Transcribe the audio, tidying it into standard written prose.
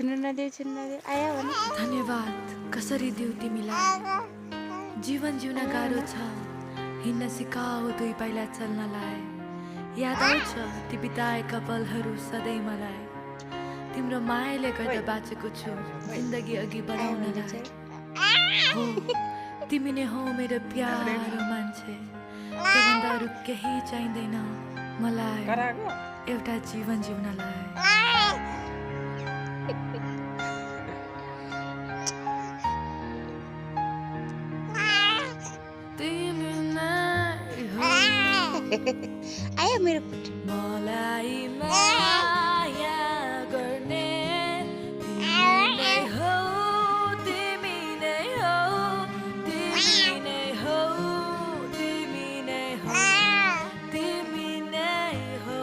छुनु नदेऊ आयो भने धन्यवाद कसरी दिउ तिमीलाई जीवन जिउन गाह्रो छ हिँड्न सिकाऊ दुई पाइला चल्नलाई याद आउँछ ती बिताएका पलहरू सधैँ मलाई तिम्रो मायाले गर्दा बाँचेको छु जिन्दगी अघि बढाउनलाई हो तिमी नै हौ मेरो प्यारो मान्छे त्योभन्दा अरू केही चाहिँदैन मलाई एउटा जीवन जिउनलाई तिमी नै हौ आयो मेरो पुट मलाई माया गर्ने तिमी नै हौ तिमी नै हौ तिमी नै हौ तिमी नै हौ तिमी नै हौ